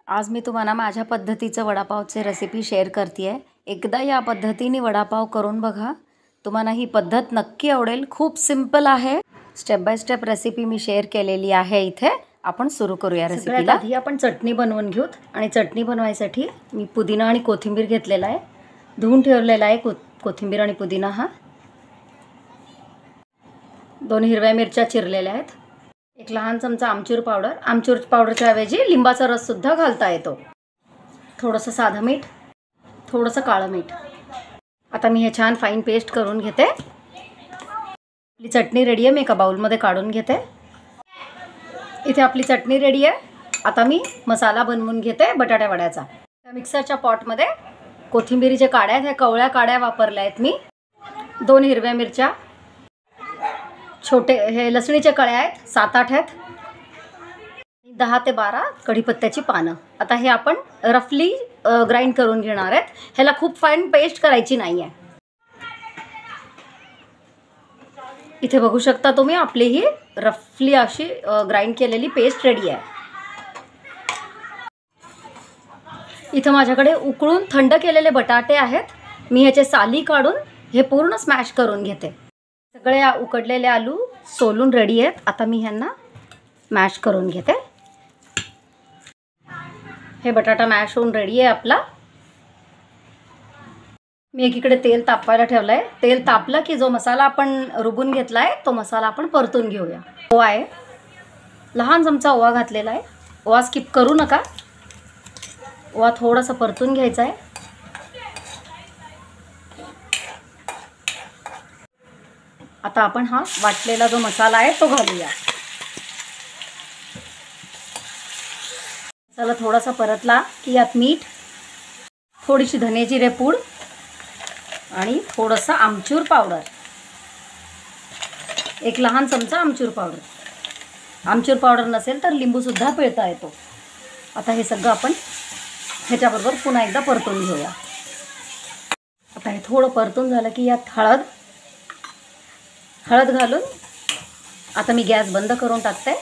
आज मी तुम्हाला माझ्या पद्धतीचं वडापावचे रेसिपी शेअर करते आहे। एकदा या पद्धतीने वडापाव करून बघा, तुम्हाला ही पद्धत नक्की आवडेल। खूप सिंपल आहे। Step by step recipe me share केलेली आहे। इथे आपण सुरू करूया रेसिपीला। आधी आपण चटणी बनवून घेऊत आणि चटणी बनवायसाठी मी पुदिना आणि कोथिंबीर घेतलेला आहे। धुवून ठेवलेला आहे कोथिंबीर आणि पुदिना। हा 2 हिरव्या मिरच्या चिरलेल्या आहेत। एक लहान चमचा आमचूर पावडर। आमचूर पावडरच्या ऐवजी लिंबाचा रस सुद्धा घालता येतो। थोडंसं साधं मीठ, थोडंसं काळं मीठ। आता मी हे छान फाईन पेस्ट करून घेते। आपली चटणी रेडी आहे। मी एका बाउलमध्ये काढून घेते। इथे आपली चटणी रेडी आहे। आता मी मसाला बनवून घेते बटाटा वड्याचा। त्या मिक्सरच्या पॉटमध्ये कोथिंबीरीच्या काड्या आहेत, ह्या कवळ्या काड्या वापरल्या आहेत मी। 2 हिरव्या मिरच्या, छोटे हे लसणीचे कळ्या आहेत, 7-8 आहेत, 10 ते 12 कढीपत्त्याची पानं। आता हे आपण रफली ग्राइंड करून घेणार आहेत। ह्याला खूप फाईन पेस्ट करायची नाही आहे। इथे बघू शकता तुम्ही, आपली ही रफली अशी ग्राइंड केलेली पेस्ट रेडी आहे। इथे माझ्याकडे उकळून थंड केलेले बटाटे आहेत। मी ह्याचे साली काढून हे पूर्ण स्मॅश करून घेते। सगळे उकडलेले आलू सोलून रेडी आहेत। आता मी ह्यांना मॅश करून घेते। हे बटाटा मॅश होऊन रेडी आहे आपला। मी एकीकडे तेल तापवायला ठेवलं आहे। तेल तापलं की जो मसाला आपण रुबून घेतला आहे तो मसाला आपण परतून घेऊया। ओवा आहे, लहान चमचा ओवा घातलेला आहे। ओवा स्किप करू नका। ओवा थोडासा परतून घ्यायचा आहे। आता आपण हा वाटलेला जो मसाला आहे तो घालूया। मसाला थोडासा परतला की यात मीठ, थोडीशी धने जिरे पूड आणि थोडंसं आमचूर पावडर, एक लहान चमचा आमचूर पावडर। आमचूर पावडर नसेल तर लिंबू सुद्धा पिळता येतो। आता हे सगळं आपण ह्याच्याबरोबर पुन्हा एकदा परतून घेऊया। आता हे थोडं परतून झालं की यात हळद घालून आता मी गॅस बंद करून टाकते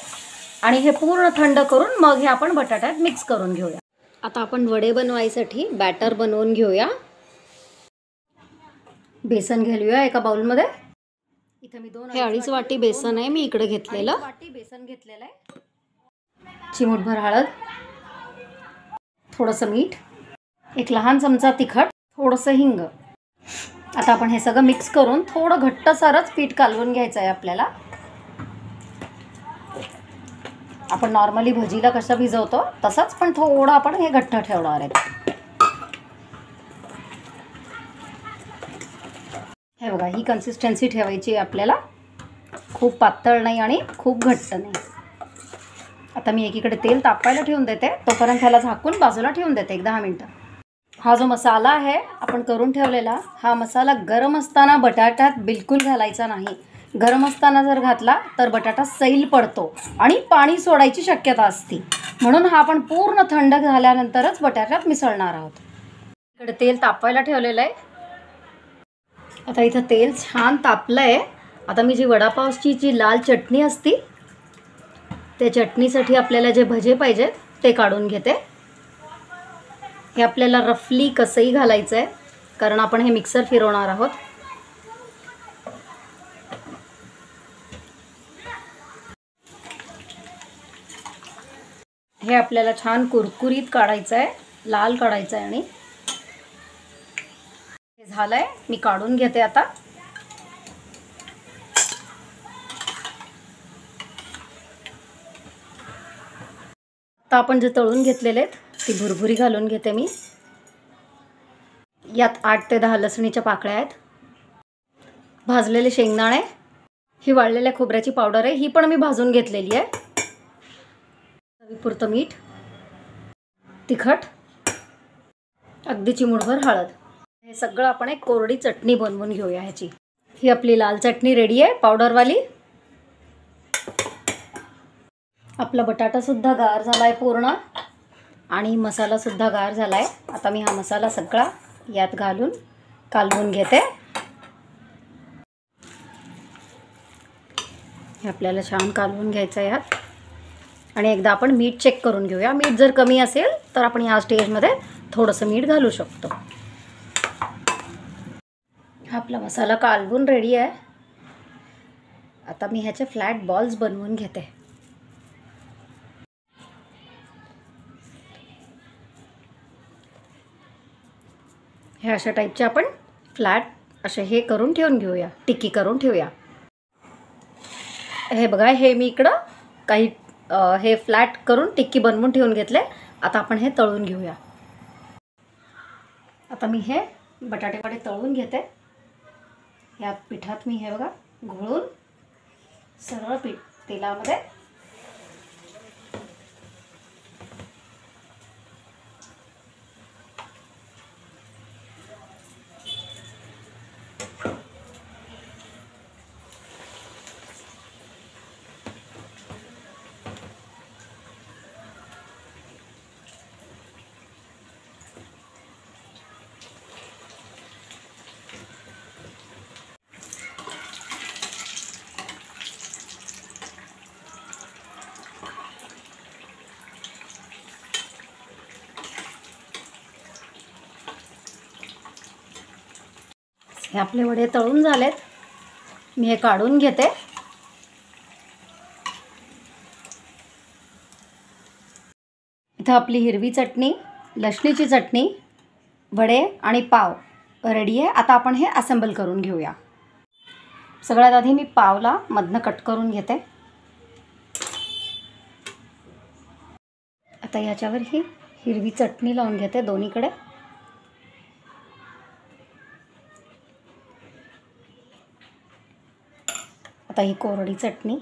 आणि हे पूर्ण थंड करून मग हे आपण बटाट्यात मिक्स करून घेऊया। आता आपण वडे बनवायसाठी बॅटर बनवून घेऊया। बेसन घालूया एका बाउलमध्ये। इथे मी 2-2.5 वाटी बेसन आहे मी इकडे घेतलेलं। बेसन घेतलेलं आहे। चिमूटभर हळद, थोडंसं मीठ, एक लहान चमचा तिखट, थोडंसं हिंग। आता आपण हे सगळं मिक्स करून थोडं घट्टसरच पीठ कालवून घ्यायचं आहे आपल्याला। आपण नॉर्मली भजीला कसं भिजवतो तसंच, पण थोडं आपण हे घट्ट ठेवणार आहे। हे बघा, ही कन्सिस्टन्सी ठेवायची आहे आपल्याला। खूप पातळ नाही आणि खूप घट्ट नाही। आता मी एकीकडे तेल तापायला ठेवून देते, तोपर्यंत ह्याला झाकून बाजूला ठेवून देते 1-10 मिनिटं। हा जो मसाला आहे आपण करून ठेवलेला, हा मसाला गरम असताना बटाट्यात बिलकुल घालायचा नाही। गरम असताना जर घातला तर बटाटा सैल पडतो आणि पाणी सोडायची शक्यता असते। म्हणून हा आपण पूर्ण थंड झाल्यानंतरच बटाट्यात मिसळणार आहोत। इकडे तेल तापवायला ठेवलेलं आहे। आता इथं तेल छान तापलं आहे। आता मी जी वडापावची जी लाल चटणी असती, त्या चटणीसाठी आपल्याला जे भजे पाहिजेत ते काढून घेते। हे आपल्याला रफली कसंही घालायचं आहे, कारण आपण हे मिक्सर फिरवणार आहोत। हे आपल्याला छान कुरकुरीत काढायचं आहे, लाल काढायचं आहे। आणि हे झालंय, मी काढून घेते आता। आता आपण जे तळून घेतलेले आहेत ती भुरभुरी घालून घेते मी। यात 8 ते 10 लसणीच्या पाकळ्या आहेत, भाजलेले शेंगदाणे, ही वाळलेल्या खोबऱ्याची पावडर आहे, ही पण मी भाजून घेतलेली आहे। चवीपुरतं मीठ, तिखट, अगदी चिमूटभर हळद। हे सगळं आपण एक कोरडी चटणी बनवून घेऊया ह्याची। ही आपली लाल चटणी रेडी आहे, पावडरवाली। आपला बटाटा सुद्धा गार झालाय पूर्ण आणि मसाला सुद्धा गार झालाय। आता मी हा मसाला सगळा यात घालून कालवून घेते। हे आपल्याला छान कालवून घ्यायचं आहे यात। आणि एकदा आपण मीठ चेक करून घेऊया. मीठ जर कमी असेल तर आपण या स्टेजमध्ये थोडंसं मीठ घालू शकतो. हा आपला मसाला कालवून रेडी आहे. आता मी ह्याचे फ्लॅट बॉल्स बनवून घेते. हे अशा टाईपचे आपण फ्लॅट असे हे करून ठेवून घेऊया, टिक्की करून ठेवूया. हे बघा, हे मी इकडं काही हे फ्लॅट करून टिक्की बनवून ठेवून घेतले. आता आपण हे तळून घेऊया. आता मी हे बटाटे वडे तळून घेते. या पिठात मी हे बघा घोळून सरळ तेलामध्ये हे आपले वडे तळून झालेत. मी हे काढून घेते. इथं आपली हिरवी चटणी, लसणीची चटणी, वडे आणि पाव रेडी आहे. आता आपण हे असेंबल करून घेऊया. सगळ्यात आधी मी पावला मधनं कट करून घेते. आता याच्यावर ही हिरवी चटणी लावून घेते दोन्हीकडे. आता ही कोरडी चटणी,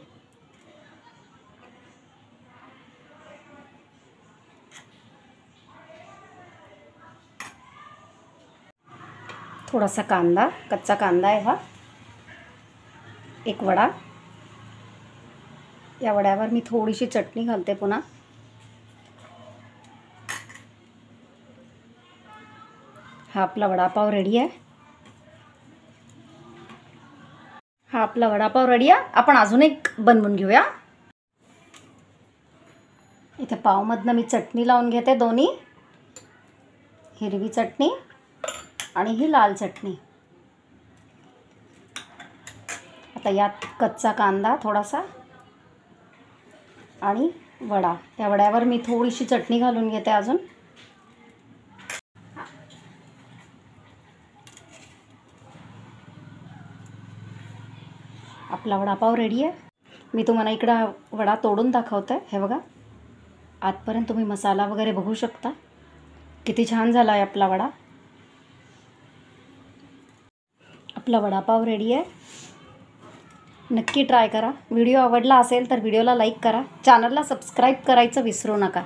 थोडासा कांदा, कच्चा कांदा आहे हा, एक वडा. या वड्यावर मी थोडीशी चटणी घालते पुन्हा. हा आपला वडापाव रेडी आहे. हा आपला वडापाव रेडी आहे. आपण अजून एक बनवून घेऊया. इथे पावमधनं मी चटणी लावून घेते दोन्ही, हिरवी चटणी आणि ही लाल चटणी. आता यात कच्चा कांदा थोडासा आणि वडा. त्या वड्यावर मी थोडीशी चटणी घालून घेते अजून. आपला वडापाव रेडी आहे. मी तुम्हाला इकडं वडा तोडून दाखवते. हे बघा, आतपर्यंत तुम्ही मसाला वगैरे बघू शकता. किती छान झाला आहे आपला वडा. आपला वडापाव रेडी आहे. नक्की ट्राय करा. व्हिडिओ आवडला असेल तर व्हिडिओला लाईक करा. चॅनलला सबस्क्राईब करायचं विसरू नका.